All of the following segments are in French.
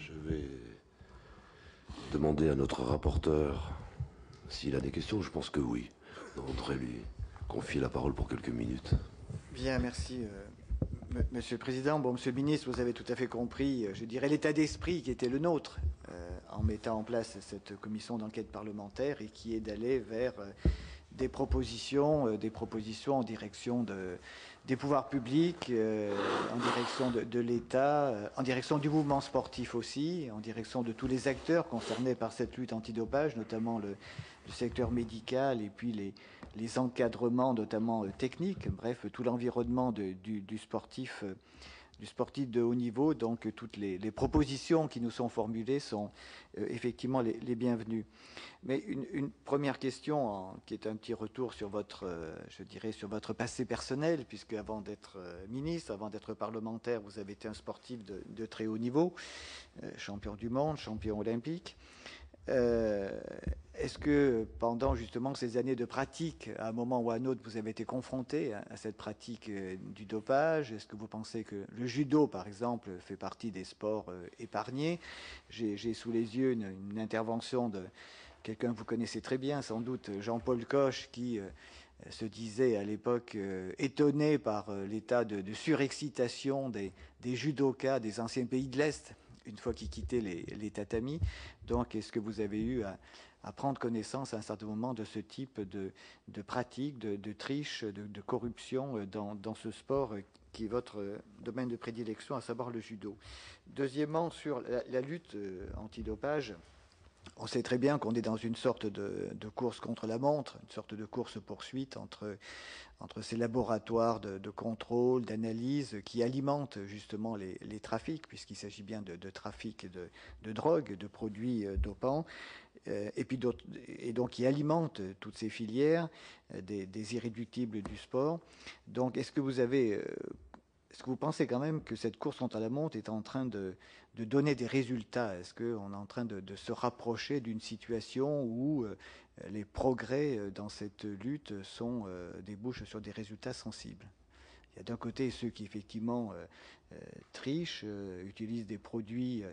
Je vais demander à notre rapporteur s'il a des questions. Je pense que oui. On voudrait lui confier la parole pour quelques minutes. Bien, merci, Monsieur le Président. Bon, Monsieur le Ministre, vous avez tout à fait compris, je dirais, l'état d'esprit qui était le nôtre en mettant en place cette commission d'enquête parlementaire et qui est d'aller vers des propositions en direction des pouvoirs publics, en direction de l'État, en direction du mouvement sportif aussi, en direction de tous les acteurs concernés par cette lutte antidopage, notamment le secteur médical et puis les encadrements, notamment techniques, bref, tout l'environnement du sportif de haut niveau. Donc toutes les propositions qui nous sont formulées sont effectivement les bienvenues. Mais une première question qui est un petit retour sur votre, je dirais, sur votre passé personnel, puisque avant d'être ministre, avant d'être parlementaire, vous avez été un sportif de très haut niveau, champion du monde, champion olympique. Est-ce que pendant justement ces années de pratique, à un moment ou à un autre, vous avez été confronté à cette pratique du dopage? Est-ce que vous pensez que le judo, par exemple, fait partie des sports épargnés? J'ai sous les yeux une intervention de quelqu'un que vous connaissez très bien, sans doute Jean-Paul Coche, qui se disait à l'époque étonné par l'état de surexcitation des judokas des anciens pays de l'Est, une fois qu'ils quittaient les tatamis. Donc, est-ce que vous avez eu à prendre connaissance à un certain moment de ce type de pratique, de triche, de corruption dans ce sport qui est votre domaine de prédilection, à savoir le judo? Deuxièmement, sur la lutte antidopage, on sait très bien qu'on est dans une sorte de course contre la montre, une sorte de course-poursuite entre ces laboratoires de contrôle, d'analyse qui alimentent justement les trafics, puisqu'il s'agit bien de trafic de drogue, de produits dopants, et donc qui alimentent toutes ces filières des irréductibles du sport. Donc est-ce que vous pensez quand même que cette course contre la montre est en train de donner des résultats? Est-ce qu'on est en train de se rapprocher d'une situation où les progrès dans cette lutte débouchent sur des résultats sensibles? Il y a d'un côté ceux qui effectivement trichent, utilisent des produits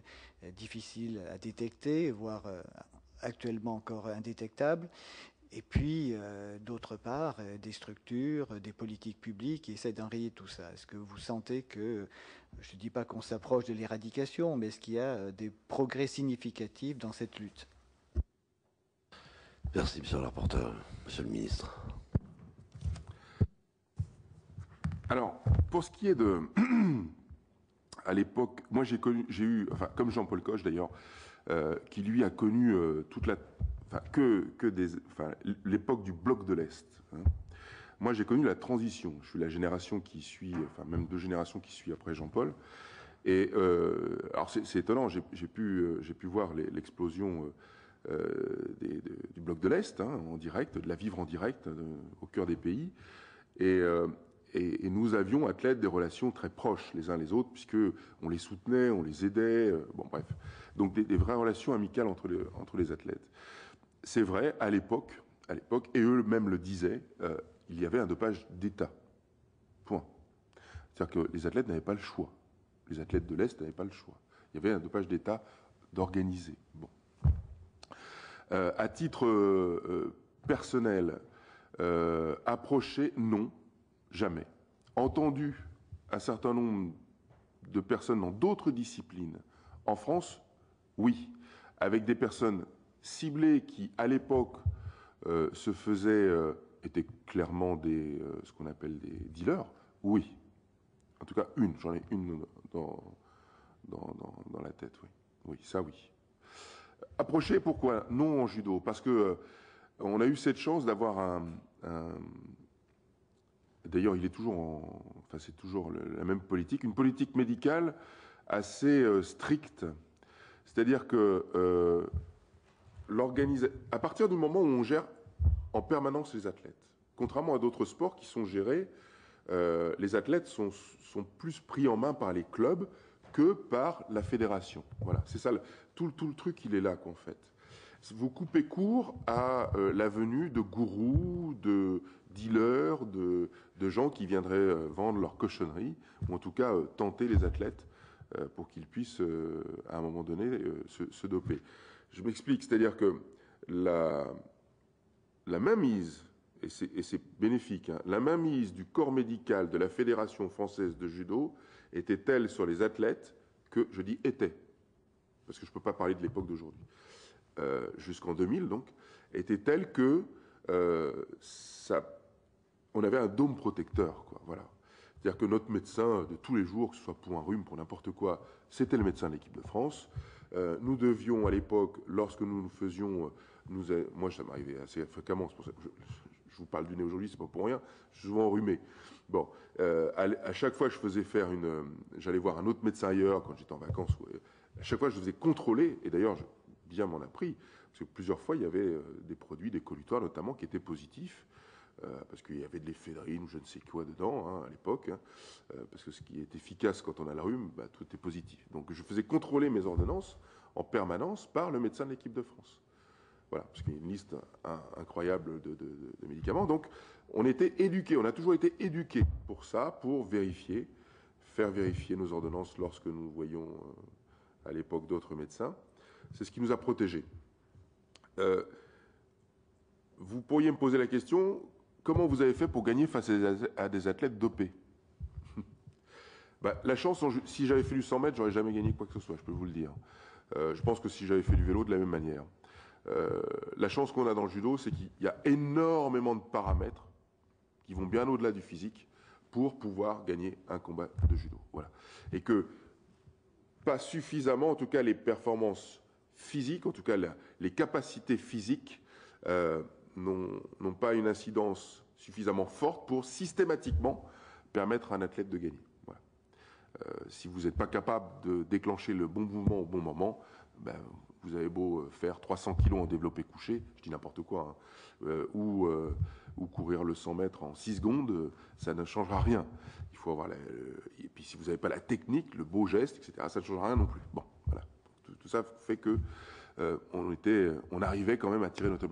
difficiles à détecter, voire actuellement encore indétectables. Et puis, d'autre part, des structures, des politiques publiques qui essaient d'enrayer tout ça. Est-ce que vous sentez que, je ne dis pas qu'on s'approche de l'éradication, mais est-ce qu'il y a des progrès significatifs dans cette lutte? Merci, monsieur le rapporteur. Monsieur le ministre. Alors, pour ce qui est de... à l'époque, moi j'ai eu, enfin, comme Jean-Paul Coche d'ailleurs, qui lui a connu toute la... Enfin, l'époque du bloc de l'Est. Hein. Moi, j'ai connu la transition. Je suis la génération qui suit, enfin, même 2 générations qui suit après Jean-Paul. Et alors, c'est étonnant. J'ai pu voir l'explosion du bloc de l'Est, hein, en direct, de la vivre en direct, au cœur des pays. Et nous avions, athlètes, des relations très proches les uns les autres, puisque on les soutenait, on les aidait. Bon, bref. Donc, des vraies relations amicales entre les athlètes. C'est vrai, à l'époque, et eux-mêmes le disaient, il y avait un dopage d'État. Point. C'est-à-dire que les athlètes n'avaient pas le choix. Les athlètes de l'Est n'avaient pas le choix. Il y avait un dopage d'État d'organiser. Bon. À titre personnel, approché, non, jamais. Entendu un certain nombre de personnes dans d'autres disciplines, en France, oui, avec des personnes ciblés qui, à l'époque, étaient clairement ce qu'on appelle des dealers, oui. En tout cas, j'en ai une dans la tête, oui. Oui, ça, oui. Approché, pourquoi? Non en judo, parce que on a eu cette chance d'avoir d'ailleurs, il est toujours enfin, c'est toujours la même politique, une politique médicale assez stricte. C'est-à-dire que à partir du moment où on gère en permanence les athlètes, contrairement à d'autres sports qui sont gérés, les athlètes sont plus pris en main par les clubs que par la fédération. Voilà, c'est ça, tout le truc, il est là, qu'en fait. Vous coupez court à la venue de gourous, de dealers, de gens qui viendraient vendre leur cochonnerie, ou en tout cas tenter les athlètes pour qu'ils puissent, à un moment donné, se doper. Je m'explique, c'est-à-dire que la mainmise, et c'est bénéfique, hein, la mainmise du corps médical de la Fédération française de judo était telle sur les athlètes que, je dis était, parce que je ne peux pas parler de l'époque d'aujourd'hui, jusqu'en 2000 donc, était telle que on avait un dôme protecteur, quoi, voilà. C'est-à-dire que notre médecin de tous les jours, que ce soit pour un rhume, pour n'importe quoi, c'était le médecin de l'équipe de France. Nous devions, à l'époque, lorsque nous faisions, moi ça m'arrivait assez fréquemment, c'est pour ça que je vous parle du nez aujourd'hui, c'est pas pour rien, je suis souvent enrhumé. Bon, à chaque fois je faisais faire j'allais voir un autre médecin ailleurs quand j'étais en vacances, à chaque fois je faisais contrôler, et d'ailleurs bien m'en a pris, parce que plusieurs fois il y avait des produits, des collutoires notamment, qui étaient positifs, parce qu'il y avait de l'éphédrine ou je ne sais quoi dedans, hein, à l'époque, hein, parce que ce qui est efficace quand on a le rhume, tout est positif. Donc je faisais contrôler mes ordonnances en permanence par le médecin de l'équipe de France. Voilà, parce qu'il y a une liste incroyable de médicaments. Donc on était éduqués, on a toujours été éduqués pour ça, pour faire vérifier nos ordonnances lorsque nous voyions à l'époque d'autres médecins. C'est ce qui nous a protégés. Vous pourriez me poser la question, comment vous avez fait pour gagner face à des athlètes dopés? La chance, si j'avais fait du 100 mètres, j'aurais jamais gagné quoi que ce soit, je peux vous le dire. Je pense que si j'avais fait du vélo, de la même manière. La chance qu'on a dans le judo, c'est qu'il y a énormément de paramètres qui vont bien au-delà du physique pour pouvoir gagner un combat de judo. Voilà. Et que pas suffisamment, en tout cas les performances physiques, en tout cas les capacités physiques, n'ont pas une incidence suffisamment forte pour systématiquement permettre à un athlète de gagner. Voilà. Si vous n'êtes pas capable de déclencher le bon mouvement au bon moment, vous avez beau faire 300 kilos en développé couché, je dis n'importe quoi, hein, ou courir le 100 mètres en 6 secondes, ça ne changera rien. Il faut avoir et puis si vous n'avez pas la technique, le beau geste, etc., ça ne changera rien non plus. Bon, voilà. Tout ça fait que on arrivait quand même à tirer notre...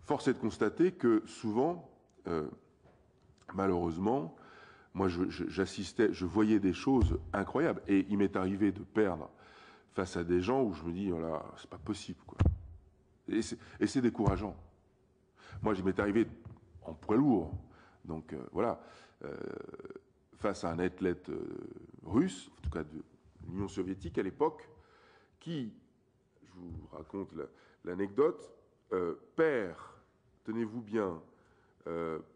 Force est de constater que souvent, malheureusement, moi j'assistais, je voyais des choses incroyables. Et il m'est arrivé de perdre face à des gens où je me dis, voilà, c'est pas possible, quoi. Et c'est décourageant. Moi, il m'est arrivé en poids lourd, donc voilà, face à un athlète russe, en tout cas de l'Union soviétique à l'époque, qui, je vous raconte l'anecdote, perd, tenez-vous bien,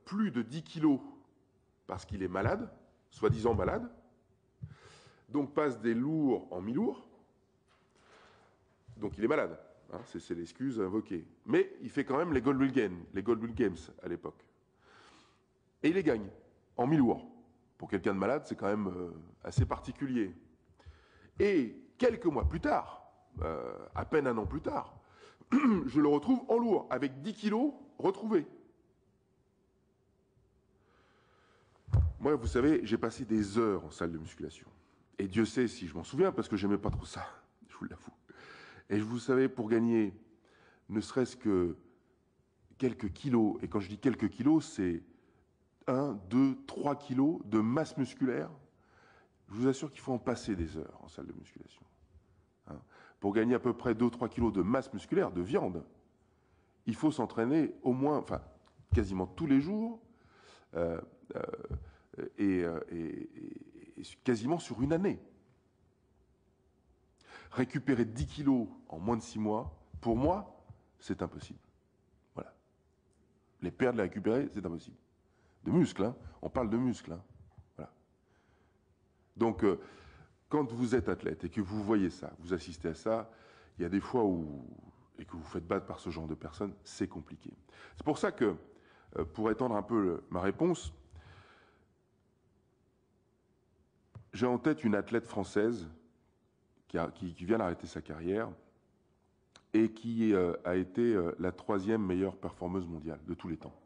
plus de 10 kilos parce qu'il est malade, soi-disant malade, donc passe des lourds en mi-lourds, donc il est malade, hein, c'est l'excuse invoquée. Mais il fait quand même les Goldwell Games à l'époque. Et il les gagne, en mi-lourds. Pour quelqu'un de malade, c'est quand même assez particulier. Et quelques mois plus tard, à peine un an plus tard, je le retrouve en lourd, avec 10 kilos retrouvés. Moi, vous savez, j'ai passé des heures en salle de musculation. Et Dieu sait si je m'en souviens, parce que j'aimais pas trop ça, je vous l'avoue. Et vous savez, pour gagner ne serait-ce que quelques kilos, et quand je dis quelques kilos, c'est 1, 2, 3 kilos de masse musculaire, je vous assure qu'il faut en passer des heures en salle de musculation. Hein. Pour gagner à peu près 2-3 kilos de masse musculaire, de viande, il faut s'entraîner au moins, enfin, quasiment tous les jours, et quasiment sur une année. Récupérer 10 kilos en moins de 6 mois, pour moi, c'est impossible. Voilà. Les perdre, les récupérer, c'est impossible. De muscles, hein. On parle de muscles, hein. Voilà. Donc, quand vous êtes athlète et que vous voyez ça, vous assistez à ça, il y a des fois et que vous faites battre par ce genre de personnes, c'est compliqué. C'est pour ça que, pour étendre un peu ma réponse, j'ai en tête une athlète française qui vient d'arrêter sa carrière et qui a été la 3e meilleure performeuse mondiale de tous les temps.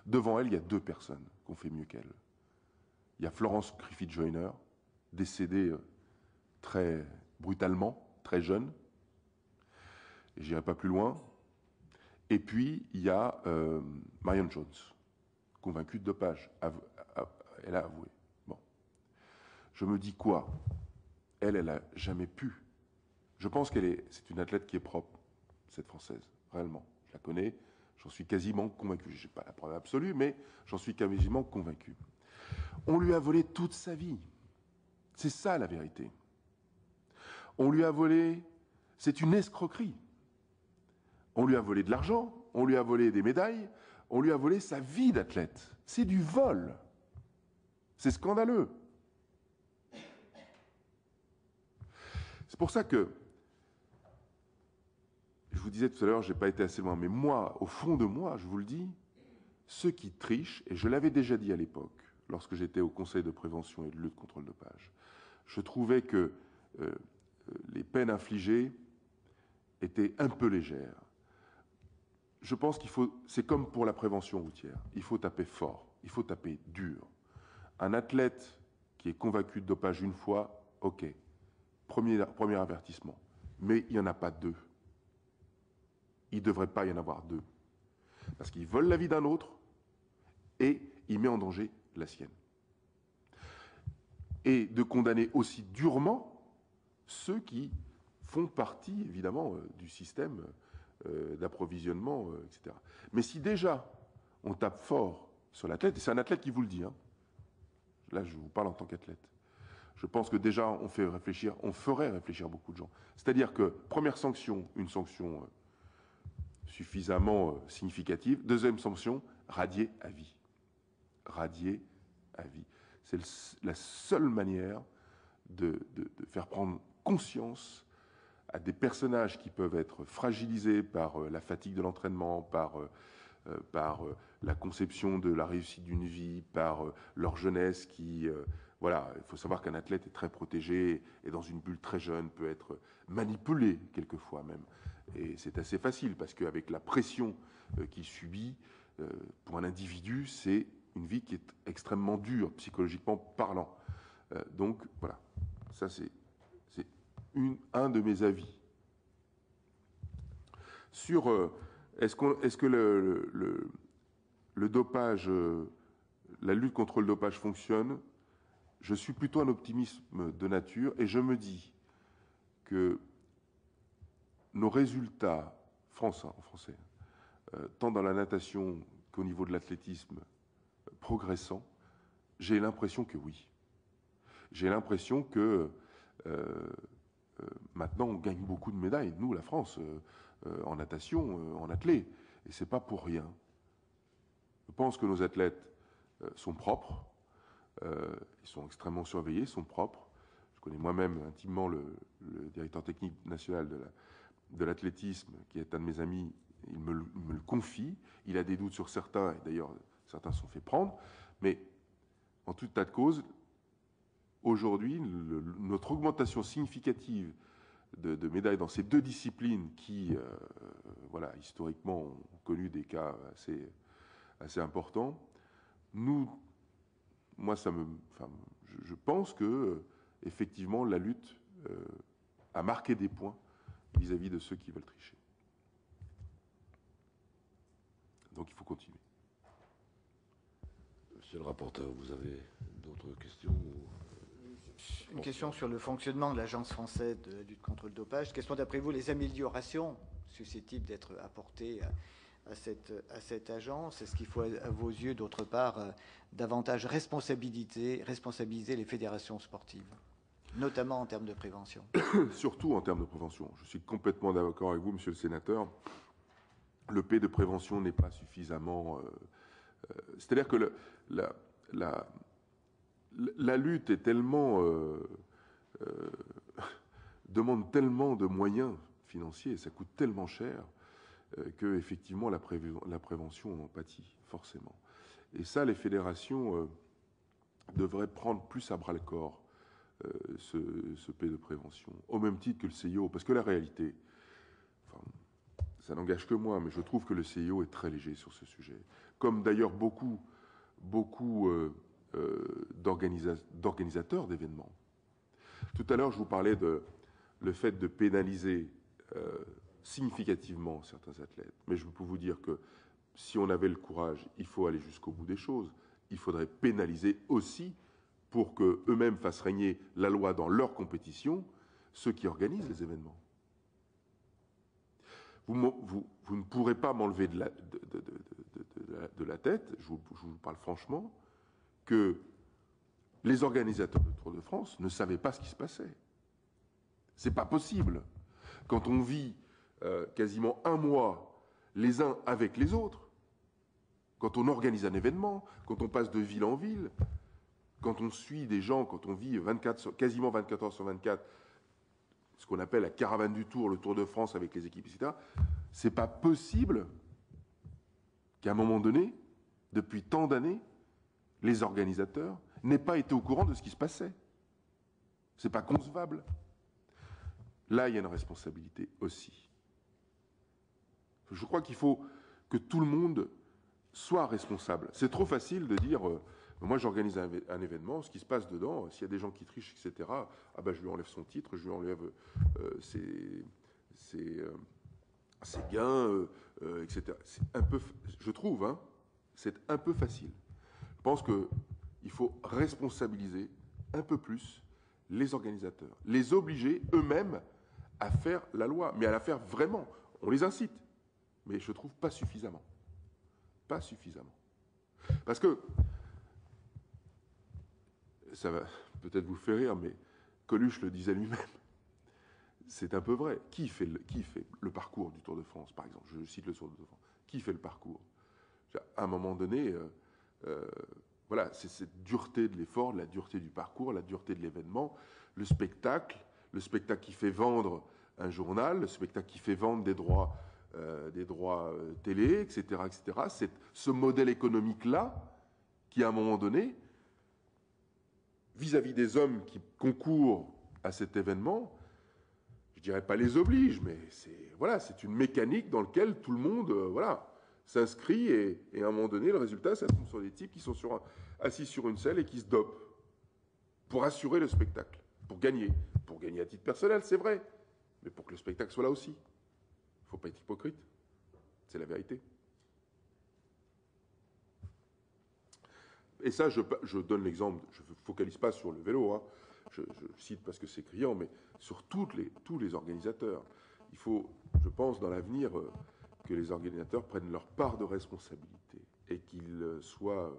Devant elle, il y a 2 personnes qui ont fait mieux qu'elle. Il y a Florence Griffith-Joyner, décédée très brutalement, très jeune, et j'irai pas plus loin. Et puis, il y a Marion Jones, convaincue de dopage. Elle a avoué. Bon. Je me dis quoi? elle n'a jamais pu. Je pense c'est une athlète qui est propre, cette Française, réellement. Je la connais, j'en suis quasiment convaincu. Je n'ai pas la preuve absolue, mais j'en suis quasiment convaincu. On lui a volé toute sa vie. C'est ça la vérité. On lui a volé, c'est une escroquerie. On lui a volé de l'argent, on lui a volé des médailles, on lui a volé sa vie d'athlète. C'est du vol. C'est scandaleux. C'est pour ça que, je vous disais tout à l'heure, je n'ai pas été assez loin, mais moi, au fond de moi, je vous le dis, ceux qui trichent, et je l'avais déjà dit à l'époque, lorsque j'étais au Conseil de prévention et de lutte contre le dopage, je trouvais que les peines infligées étaient un peu légères. Je pense c'est comme pour la prévention routière, il faut taper fort, il faut taper dur. Un athlète qui est convaincu de dopage une fois, ok, premier avertissement, mais il n'y en a pas deux. Il ne devrait pas y en avoir deux. Parce qu'il vole la vie d'un autre et il met en danger la sienne. Et de condamner aussi durement ceux qui font partie, évidemment, du système d'approvisionnement, etc. Mais si déjà on tape fort sur l'athlète, et c'est un athlète qui vous le dit, hein, là je vous parle en tant qu'athlète, je pense que déjà on ferait réfléchir beaucoup de gens. C'est-à-dire que, première sanction, une sanction suffisamment significative. Deuxième sanction, radier à vie. Radier à vie. C'est la seule manière de faire prendre conscience à des personnages qui peuvent être fragilisés par la fatigue de l'entraînement, par la conception de la réussite d'une vie, par leur jeunesse qui... voilà, il faut savoir qu'un athlète est très protégé et dans une bulle très jeune peut être manipulé quelquefois même. Et c'est assez facile parce qu'avec la pression qu'il subit, pour un individu, c'est une vie qui est extrêmement dure, psychologiquement parlant. Donc voilà, ça c'est un de mes avis. Sur est-ce que le dopage, la lutte contre le dopage fonctionne, je suis plutôt un optimisme de nature et je me dis que nos résultats en français, tant dans la natation qu'au niveau de l'athlétisme, progressant, j'ai l'impression que oui. J'ai l'impression que maintenant on gagne beaucoup de médailles, nous, la France, en natation, en athlée, et c'est pas pour rien. Je pense que nos athlètes sont propres, ils sont extrêmement surveillés, sont propres. Je connais moi-même intimement le directeur technique national de l'athlétisme, qui est un de mes amis, il me le confie. Il a des doutes sur certains, et d'ailleurs certains se sont fait prendre, mais en tout état de cause, aujourd'hui, notre augmentation significative de médailles dans ces deux disciplines qui, voilà, historiquement, ont connu des cas assez importants, moi, je pense que, effectivement, la lutte a marqué des points vis-à-vis de ceux qui veulent tricher. Donc il faut continuer. Monsieur le rapporteur, vous avez d'autres questions Une question sur le fonctionnement de l'Agence française de lutte contre le dopage. Quelles sont, d'après vous, les améliorations susceptibles d'être apportées à cette agence? Est-ce qu'il faut, à vos yeux, d'autre part, davantage responsabiliser les fédérations sportives, notamment en termes de prévention? Surtout en termes de prévention. Je suis complètement d'accord avec vous, monsieur le sénateur. Le P de prévention n'est pas suffisamment... c'est-à-dire que la lutte est tellement... demande tellement de moyens financiers, ça coûte tellement cher, que effectivement la prévention en pâtit forcément. Et ça, les fédérations devraient prendre plus à bras le corps ce P de prévention, au même titre que le CIO, parce que la réalité, ça n'engage que moi, mais je trouve que le CIO est très léger sur ce sujet, comme d'ailleurs beaucoup d'organisateurs d'événements. Tout à l'heure, je vous parlais de le fait de pénaliser significativement certains athlètes, mais je peux vous dire que si on avait le courage, il faut aller jusqu'au bout des choses. Il faudrait pénaliser aussi pour qu'eux-mêmes fassent régner la loi dans leur compétition, ceux qui organisent les événements. Vous ne pourrez pas m'enlever de la tête, je vous parle franchement, que les organisateurs du Tour de France ne savaient pas ce qui se passait. C'est pas possible. Quand on vit quasiment un mois les uns avec les autres, quand on organise un événement, quand on passe de ville en ville, quand on suit des gens, quand on vit quasiment 24 heures sur 24, ce qu'on appelle la caravane du Tour, le Tour de France avec les équipes, etc., c'est pas possible qu'à un moment donné, depuis tant d'années, les organisateurs n'aient pas été au courant de ce qui se passait. C'est pas concevable. Là, il y a une responsabilité aussi. Je crois qu'il faut que tout le monde soit responsable. C'est trop facile de dire moi j'organise un événement, ce qui se passe dedans, s'il y a des gens qui trichent, etc., ah ben, je lui enlève son titre, je lui enlève ses gains, etc. C'est un peu, je trouve, hein, c'est un peu facile. Je pense qu'il faut responsabiliser un peu plus les organisateurs, les obliger eux-mêmes à faire la loi, mais à la faire vraiment. On les incite, mais je trouve pas suffisamment. Pas suffisamment. Parce que, ça va peut-être vous faire rire, mais Coluche le disait lui-même, c'est un peu vrai. Qui fait le parcours du Tour de France, par exemple? Je cite le Tour de France. Qui fait le parcours? À un moment donné, voilà, c'est cette dureté de l'effort, la dureté du parcours, la dureté de l'événement, le spectacle qui fait vendre un journal, le spectacle qui fait vendre des droits télé, etc., etc. C'est ce modèle économique-là qui, à un moment donné, vis-à-vis des hommes qui concourent à cet événement, je dirais pas les oblige, mais c'est une mécanique dans laquelle tout le monde s'inscrit et à un moment donné, le résultat, ça tombe sur des types qui sont assis sur une selle et qui se dopent pour assurer le spectacle, pour gagner à titre personnel, c'est vrai, mais pour que le spectacle soit là aussi. Il ne faut pas être hypocrite, c'est la vérité. Et ça, je donne l'exemple, je ne focalise pas sur le vélo, hein. Je cite parce que c'est criant, mais sur tous les organisateurs. Il faut, je pense, dans l'avenir, que les organisateurs prennent leur part de responsabilité et qu'ils soient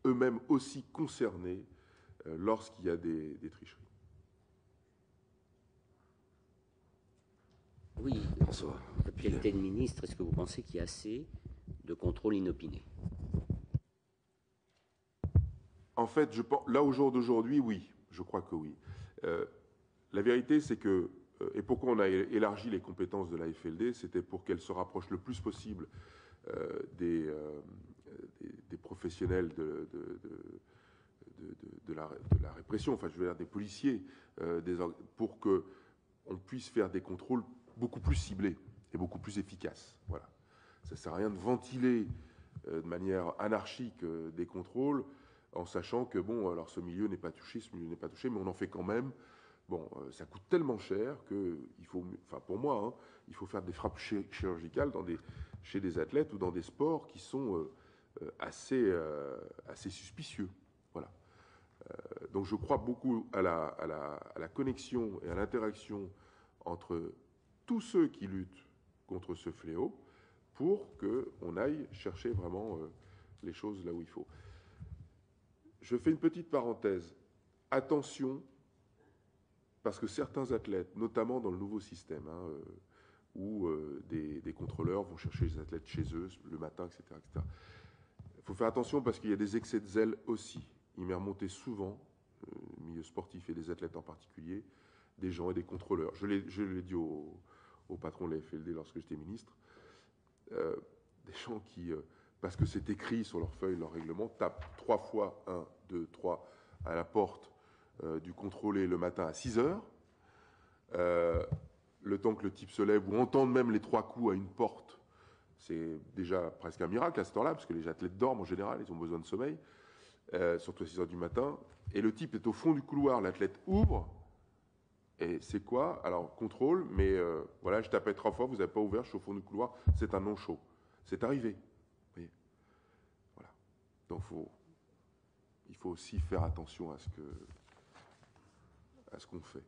eux-mêmes aussi concernés lorsqu'il y a des tricheries. Oui, la qualité de ministre, est-ce que vous pensez qu'il y a assez de contrôle inopiné? En fait, là, au jour d'aujourd'hui, oui, je crois que oui. La vérité, c'est que, et pourquoi on a élargi les compétences de la FLD, c'était pour qu'elle se rapproche le plus possible des professionnels de la répression, enfin, je veux dire, des policiers, pour qu'on puisse faire des contrôles beaucoup plus ciblés et beaucoup plus efficaces. Voilà. Ça ne sert à rien de ventiler de manière anarchique des contrôles, en sachant que, bon, alors ce milieu n'est pas touché, mais on en fait quand même. Bon, ça coûte tellement cher qu'il faut, enfin pour moi, hein, il faut faire des frappes chirurgicales chez des athlètes ou dans des sports qui sont assez suspicieux. Voilà. Donc je crois beaucoup à la connexion et à l'interaction entre tous ceux qui luttent contre ce fléau pour qu'on aille chercher vraiment les choses là où il faut. Je fais une petite parenthèse. Attention, parce que certains athlètes, notamment dans le nouveau système, hein, où des contrôleurs vont chercher les athlètes chez eux le matin, etc., etc. Il faut faire attention parce qu'il y a des excès de zèle aussi. Il m'est remonté souvent, milieu sportif et des athlètes en particulier, des gens et des contrôleurs. Je l'ai dit au patron de la FLD lorsque j'étais ministre, des gens qui, parce que c'est écrit sur leur feuille, leur règlement, tapent 3 fois, 1, 2, 3, à la porte du contrôlé le matin à 6 heures, le temps que le type se lève, ou entendre même les 3 coups à une porte, c'est déjà presque un miracle à cette heure-là, parce que les athlètes dorment en général, ils ont besoin de sommeil, surtout à 6 heures du matin, et le type est au fond du couloir, l'athlète ouvre, et c'est quoi? Alors, contrôle, mais voilà, je tapais 3 fois, vous n'avez pas ouvert, je suis au fond du couloir, c'est un non-show. C'est arrivé. Vous voyez, voilà. Donc, il faut aussi faire attention à ce qu'on fait.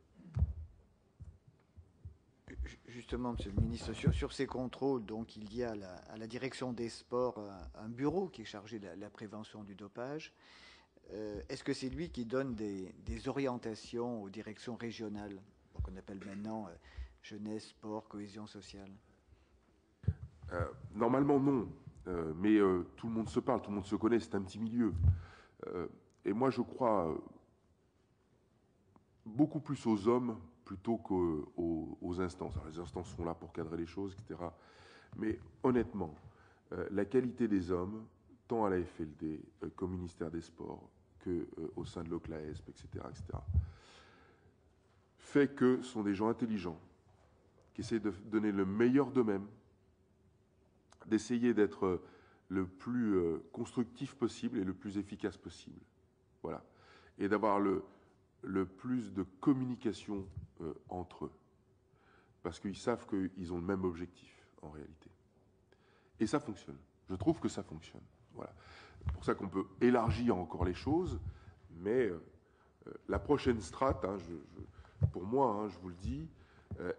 Justement, Monsieur le Ministre, sur ces contrôles, donc il y a à la direction des sports un bureau qui est chargé de la prévention du dopage. Est-ce que c'est lui qui donne des orientations aux directions régionales, qu'on appelle maintenant jeunesse, sport, cohésion sociale? Normalement, non. Mais tout le monde se parle, tout le monde se connaît, c'est un petit milieu. Et moi, je crois beaucoup plus aux hommes plutôt qu'aux instances. Alors, les instances sont là pour cadrer les choses, etc. Mais honnêtement, la qualité des hommes, tant à la FLD qu'au ministère des Sports, qu'au sein de l'OCLAESP, etc., fait que ce sont des gens intelligents, qui essaient de donner le meilleur d'eux-mêmes, d'essayer d'être le plus constructif possible et le plus efficace possible. Voilà. Et d'avoir le plus de communication entre eux. Parce qu'ils savent qu'ils ont le même objectif, en réalité. Et ça fonctionne. Je trouve que ça fonctionne. Voilà. C'est pour ça qu'on peut élargir encore les choses, mais la prochaine strate, hein, pour moi, hein, je vous le dis,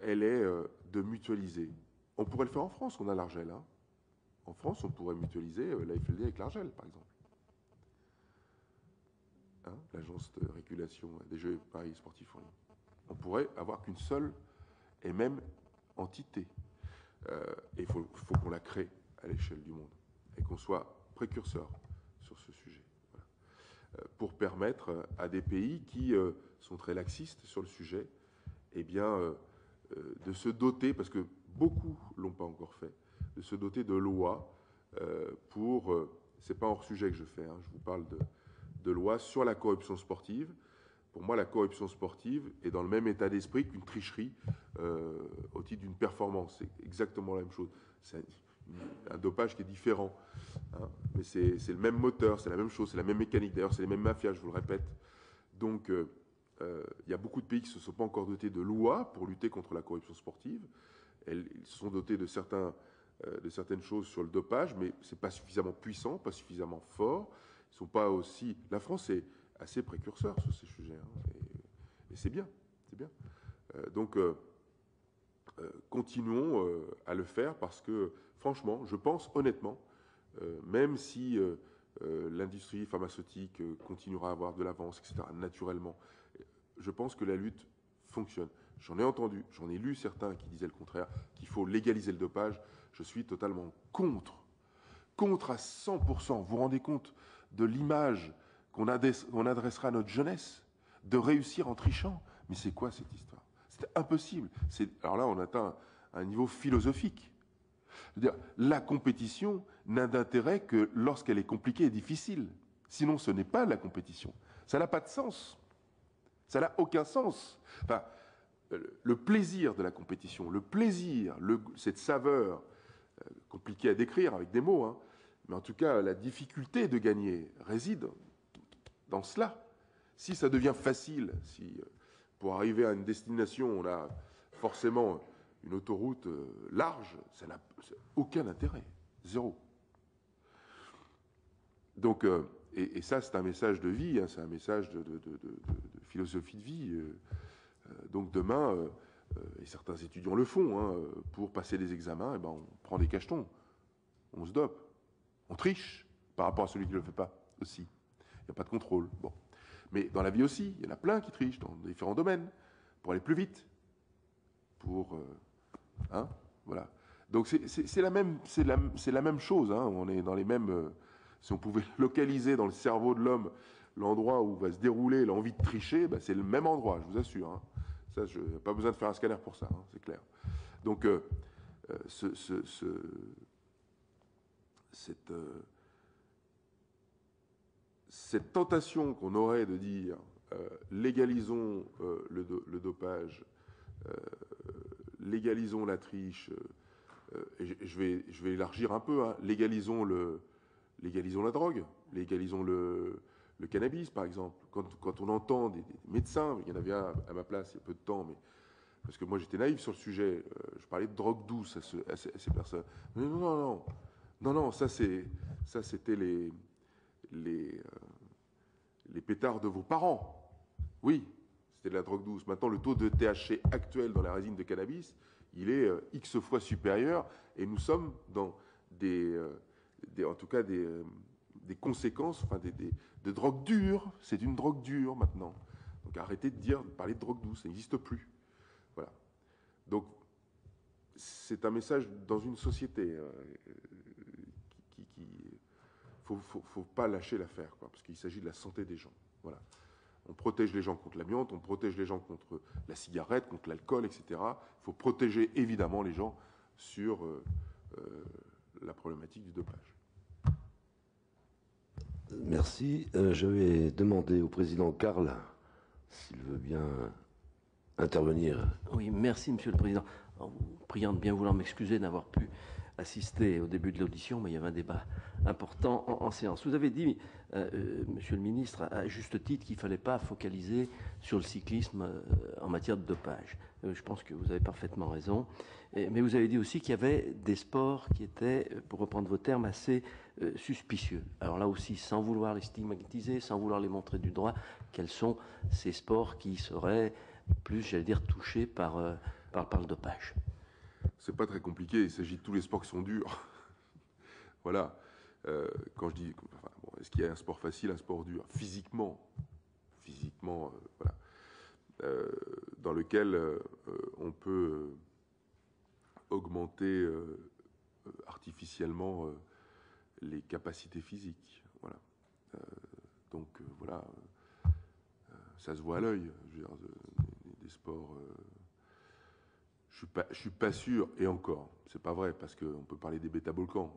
elle est de mutualiser. On pourrait le faire en France, on a l'Argel. Hein. En France, on pourrait mutualiser la FLD avec l'Argel, par exemple. Hein, l'agence de régulation des Jeux et paris sportifs en ligne. On pourrait avoir qu'une seule et même entité. Et il faut qu'on la crée à l'échelle du monde et qu'on soit précurseur sur ce sujet. Voilà. Pour permettre à des pays qui sont très laxistes sur le sujet, eh bien, de se doter, parce que beaucoup ne l'ont pas encore fait, de se doter de lois pour... c'est pas hors sujet que je fais, hein, je vous parle de lois sur la corruption sportive. Pour moi, la corruption sportive est dans le même état d'esprit qu'une tricherie au titre d'une performance. C'est exactement la même chose. C'est un dopage qui est différent. Hein, mais c'est le même moteur, c'est la même chose, c'est la même mécanique. D'ailleurs, c'est les mêmes mafias, je vous le répète. Donc, il y a beaucoup de pays qui ne se sont pas encore dotés de lois pour lutter contre la corruption sportive. Ils se sont dotés de certaines choses sur le dopage, mais ce n'est pas suffisamment puissant, pas suffisamment fort. Ils sont pas aussi... La France est assez précurseur sur ces sujets, hein, et c'est bien, c'est bien. Donc, continuons à le faire parce que, franchement, je pense honnêtement, même si l'industrie pharmaceutique continuera à avoir de l'avance, etc., naturellement, je pense que la lutte fonctionne. J'en ai entendu, j'en ai lu certains qui disaient le contraire, qu'il faut légaliser le dopage. Je suis totalement contre à 100%. Vous vous rendez compte de l'image qu'on adressera à notre jeunesse de réussir en trichant? Mais c'est quoi cette histoire? C'est impossible. Alors là, on atteint un niveau philosophique. Je veux dire, la compétition n'a d'intérêt que lorsqu'elle est compliquée et difficile. Sinon, ce n'est pas la compétition. Ça n'a pas de sens. Ça n'a aucun sens. Enfin, le plaisir de la compétition, le plaisir, cette saveur compliquée à décrire avec des mots, hein, mais en tout cas, la difficulté de gagner réside dans cela. Si ça devient facile, si pour arriver à une destination, on a forcément une autoroute large, ça n'a aucun intérêt. Zéro. Donc, et ça, c'est un message de vie, hein, c'est un message de philosophie de vie. Donc demain, et certains étudiants le font, hein, pour passer des examens, eh ben, on prend des cachetons, on se dope, on triche par rapport à celui qui ne le fait pas aussi. Il n'y a pas de contrôle. Bon. Mais dans la vie aussi, il y en a plein qui trichent dans différents domaines, pour aller plus vite. Hein, voilà. Donc c'est la même chose. Hein, on est dans les mêmes... si on pouvait localiser dans le cerveau de l'homme l'endroit où va se dérouler l'envie de tricher, ben c'est le même endroit, je vous assure. Hein. Ça, pas besoin de faire un scanner pour ça, hein, c'est clair. Donc, cette tentation qu'on aurait de dire légalisons le dopage, légalisons la triche, et je vais élargir un peu, hein, légalisons la drogue, légalisons le cannabis, par exemple. Quand on entend des médecins, il y en avait un à ma place il y a peu de temps, mais parce que moi j'étais naïf sur le sujet, je parlais de drogue douce à ces personnes. Mais non, ça c'était les les pétards de vos parents. Oui, c'était de la drogue douce. Maintenant, le taux de THC actuel dans la résine de cannabis, il est X fois supérieur, et nous sommes dans en tout cas des conséquences, enfin de drogue dure. C'est une drogue dure maintenant. Donc arrêtez de parler de drogue douce, ça n'existe plus. Voilà. Donc c'est un message dans une société faut pas lâcher l'affaire, quoi, parce qu'il s'agit de la santé des gens. Voilà. On protège les gens contre l'amiante, on protège les gens contre la cigarette, contre l'alcool, etc. Il faut protéger évidemment les gens sur la problématique du dopage. Merci. Je vais demander au président Karl s'il veut bien intervenir. Oui, merci Monsieur le Président. En vous priant de bien vouloir m'excuser d'avoir pu assister au début de l'audition, mais il y avait un débat important en séance. Vous avez dit, Monsieur le Ministre, à juste titre qu'il ne fallait pas focaliser sur le cyclisme en matière de dopage. Je pense que vous avez parfaitement raison. Mais vous avez dit aussi qu'il y avait des sports qui étaient, pour reprendre vos termes, assez suspicieux. Alors là aussi, sans vouloir les stigmatiser, sans vouloir les montrer du doigt, quels sont ces sports qui seraient plus, j'allais dire, touchés par le dopage? C'est pas très compliqué, il s'agit de tous les sports qui sont durs. Voilà. Quand je dis, enfin, bon, est-ce qu'il y a un sport facile, un sport dur? Physiquement, voilà. Dans lequel on peut augmenter artificiellement les capacités physiques. Voilà. Donc, voilà. Ça se voit à l'œil, je veux dire, des sports. Je suis pas sûr, et encore, c'est pas vrai, parce qu'on peut parler des bêta-volcans.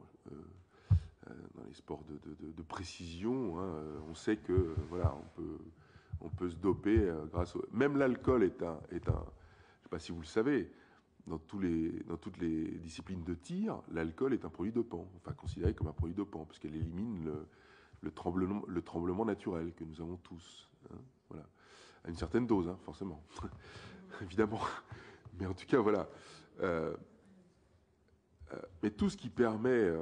Dans les sports de précision, hein, on sait que voilà, on peut se doper grâce au. Même l'alcool est un. Je sais pas si vous le savez, dans toutes les disciplines de tir, l'alcool est un produit dopant, enfin considéré comme un produit dopant, parce qu'elle élimine le tremblement naturel que nous avons tous. Hein, voilà, à une certaine dose, hein, forcément, évidemment. Mais en tout cas, voilà. Mais tout ce qui permet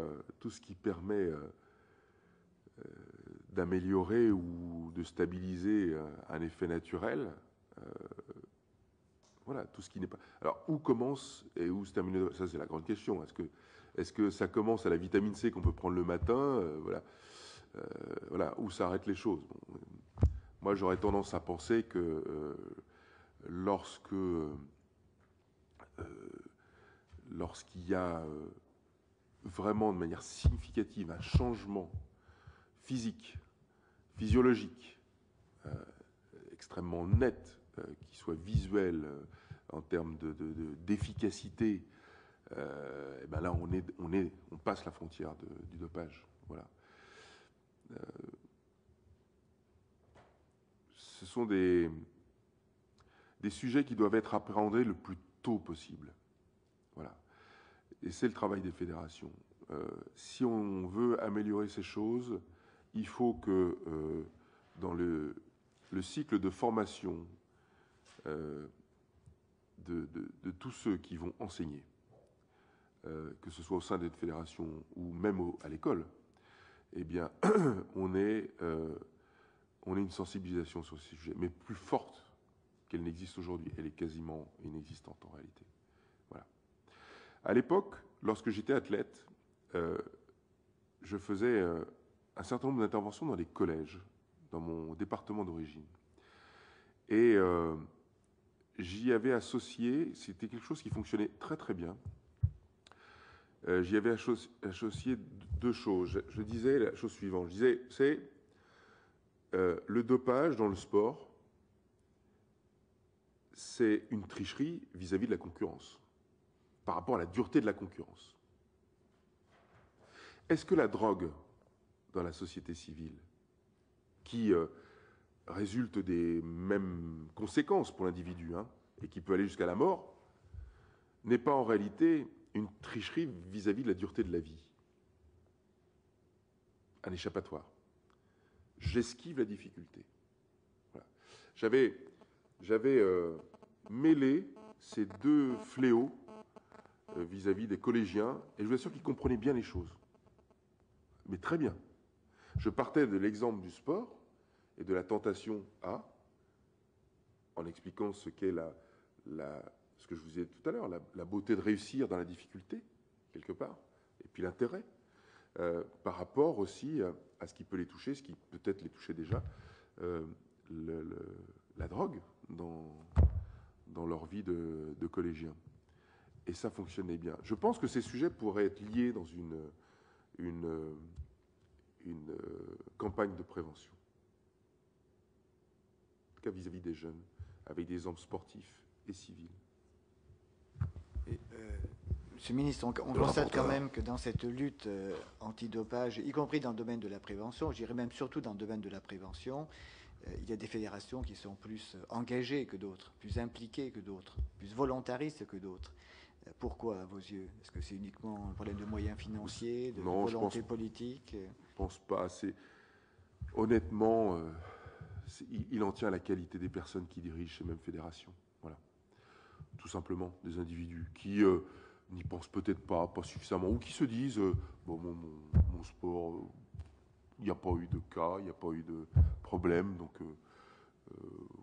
d'améliorer ou de stabiliser un effet naturel, voilà, tout ce qui n'est pas. Alors, où commence et où se termine? Ça, c'est la grande question. Est-ce que ça commence à la vitamine C qu'on peut prendre le matin, voilà, où s'arrêtent les choses? Bon, moi, j'aurais tendance à penser que lorsqu'il y a vraiment de manière significative un changement physique, physiologique, extrêmement net, qui soit visuel en termes d'efficacité, et ben là on passe la frontière du dopage. Voilà. Ce sont des sujets qui doivent être appréhendés le plus tôt possible. Voilà. Et c'est le travail des fédérations. Si on veut améliorer ces choses, il faut que dans le cycle de formation de tous ceux qui vont enseigner, que ce soit au sein des fédérations ou même à l'école, eh bien, on ait une sensibilisation sur ces sujets, mais plus forte qu'elle n'existe aujourd'hui. Elle est quasiment inexistante en réalité. Voilà. À l'époque, lorsque j'étais athlète, je faisais un certain nombre d'interventions dans les collèges, dans mon département d'origine. Et j'y avais associé, c'était quelque chose qui fonctionnait très très bien, j'y avais associé deux choses. Je disais la chose suivante, je disais, c'est le dopage dans le sport, c'est une tricherie vis-à-vis de la concurrence, par rapport à la dureté de la concurrence. Est-ce que la drogue dans la société civile, qui résulte des mêmes conséquences pour l'individu, hein, et qui peut aller jusqu'à la mort, n'est pas en réalité une tricherie vis-à-vis de la dureté de la vie? Un échappatoire. J'esquive la difficulté. Voilà. J'avais mêlé ces deux fléaux vis-à-vis des collégiens, et je vous assure qu'ils comprenaient bien les choses. Mais très bien. Je partais de l'exemple du sport, et de la tentation à, en expliquant ce qu'est ce que je vous disais tout à l'heure, la beauté de réussir dans la difficulté, quelque part, et puis l'intérêt, par rapport aussi à ce qui peut les toucher, ce qui peut-être les touchait déjà, la drogue dans leur vie de collégiens. Et ça fonctionnait bien. Je pense que ces sujets pourraient être liés dans une campagne de prévention. En tout cas vis-à-vis des jeunes, avec des exemples sportifs et civils. Monsieur le ministre, on constate quand même que dans cette lutte antidopage, y compris dans le domaine de la prévention, je dirais même surtout dans le domaine de la prévention, il y a des fédérations qui sont plus engagées que d'autres, plus impliquées que d'autres, plus volontaristes que d'autres. Pourquoi, à vos yeux? Est-ce que c'est uniquement un problème de moyens financiers, de volonté politique? Je ne pense pas assez. Honnêtement, il en tient à la qualité des personnes qui dirigent ces mêmes fédérations. Voilà. Tout simplement, des individus qui n'y pensent peut-être pas suffisamment, ou qui se disent bon, mon sport, il n'y a pas eu de cas, il n'y a pas eu de problème, donc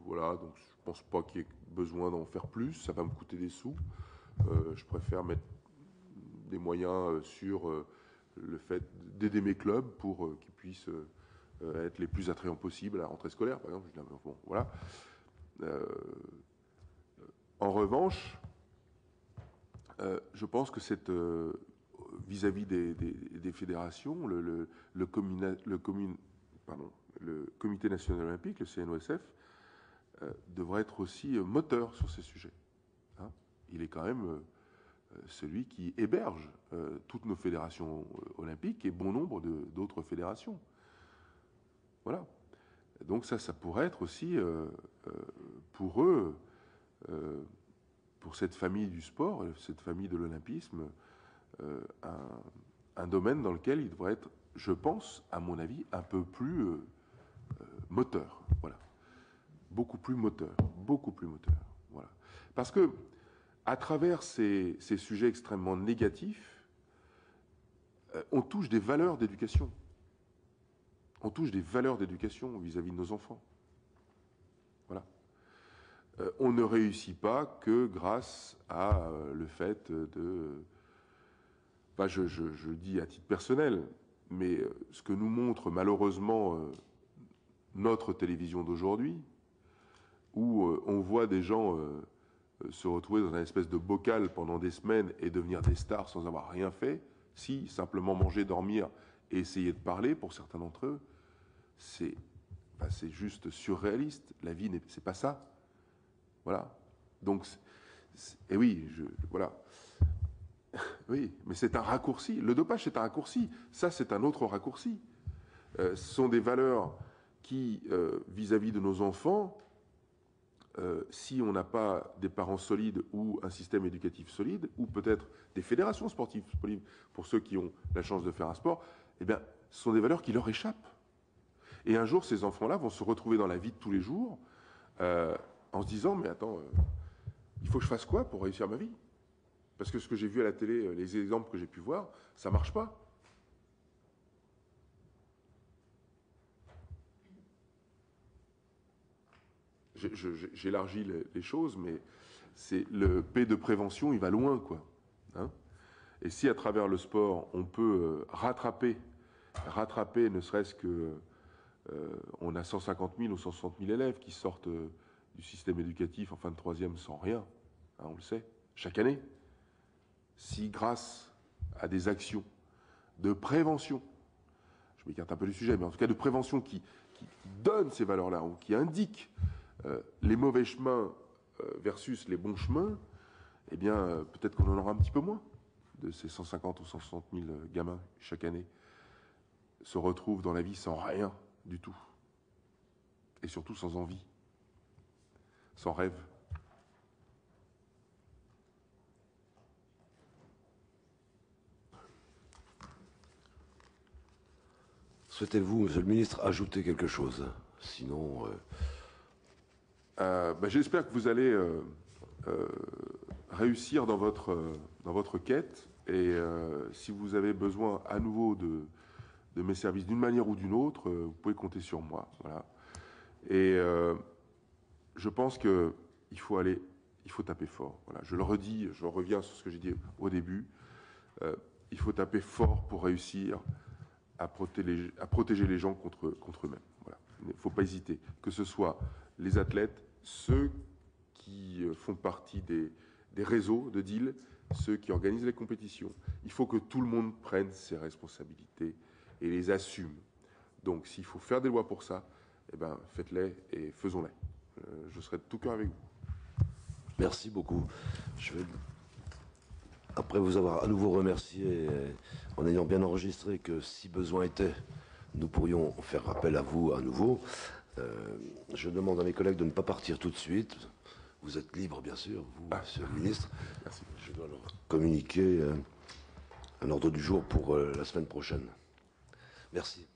voilà, donc je ne pense pas qu'il y ait besoin d'en faire plus, ça va me coûter des sous. Je préfère mettre des moyens sur le fait d'aider mes clubs pour qu'ils puissent être les plus attrayants possible à la rentrée scolaire, par exemple. Bon, voilà. En revanche, je pense que vis-à-vis des fédérations, le Comité national olympique, le CNOSF, devrait être aussi moteur sur ces sujets. Hein, il est quand même celui qui héberge toutes nos fédérations olympiques et bon nombre d'autres fédérations. Voilà. Donc ça pourrait être aussi pour eux, pour cette famille du sport, cette famille de l'olympisme, un domaine dans lequel il devrait être, je pense, à mon avis, un peu plus moteur. Voilà. Beaucoup plus moteur. Voilà. Parce que, à travers ces sujets extrêmement négatifs, on touche des valeurs d'éducation. On touche des valeurs d'éducation vis-à-vis de nos enfants. Voilà. On ne réussit pas que grâce à le fait de... Enfin, je dis à titre personnel, mais ce que nous montre malheureusement notre télévision d'aujourd'hui, où on voit des gens se retrouver dans une espèce de bocal pendant des semaines et devenir des stars sans avoir rien fait, si simplement manger, dormir et essayer de parler, pour certains d'entre eux, c'est juste surréaliste. La vie, c'est pas ça. Voilà. Donc, et oui, voilà. Oui, mais c'est un raccourci. Le dopage, c'est un raccourci. Ça, c'est un autre raccourci. Ce sont des valeurs qui, vis-à-vis de nos enfants, si on n'a pas des parents solides ou un système éducatif solide, ou peut-être des fédérations sportives pour ceux qui ont la chance de faire un sport, eh bien, ce sont des valeurs qui leur échappent. Et un jour, ces enfants-là vont se retrouver dans la vie de tous les jours en se disant, mais attends, il faut que je fasse quoi pour réussir ma vie? Parce que ce que j'ai vu à la télé, les exemples que j'ai pu voir, ça ne marche pas. J'élargis les choses, mais c'est le P de prévention, il va loin, quoi. Hein, et si à travers le sport, on peut rattraper, ne serait-ce que on a 150 000 ou 160 000 élèves qui sortent du système éducatif en fin de troisième sans rien, hein, on le sait, chaque année. Si grâce à des actions de prévention, je m'écarte un peu du sujet, mais en tout cas de prévention qui donnent ces valeurs-là, ou qui indiquent les mauvais chemins versus les bons chemins, eh bien, peut-être qu'on en aura un petit peu moins de ces 150 ou 160 000 gamins chaque année se retrouvent dans la vie sans rien du tout. Et surtout sans envie, sans rêve. Souhaitez-vous, Monsieur le Ministre, ajouter quelque chose? Sinon... j'espère que vous allez réussir dans votre quête. Et si vous avez besoin à nouveau de mes services d'une manière ou d'une autre, vous pouvez compter sur moi. Voilà. Et je pense qu'il faut taper fort. Voilà, je le redis, je reviens sur ce que j'ai dit au début. Il faut taper fort pour réussir à protéger les gens contre eux-mêmes. Voilà. Il ne faut pas hésiter, que ce soit les athlètes, ceux qui font partie des réseaux de deal, ceux qui organisent les compétitions. Il faut que tout le monde prenne ses responsabilités et les assume. Donc, s'il faut faire des lois pour ça, eh ben, faites-les et faisons-les. Je serai de tout cœur avec vous. Merci beaucoup. Après vous avoir à nouveau remercié, en ayant bien enregistré que si besoin était, nous pourrions faire appel à vous à nouveau, je demande à mes collègues de ne pas partir tout de suite. Vous êtes libre, bien sûr, vous, Monsieur le ministre. Merci. Je dois leur communiquer un ordre du jour pour la semaine prochaine. Merci.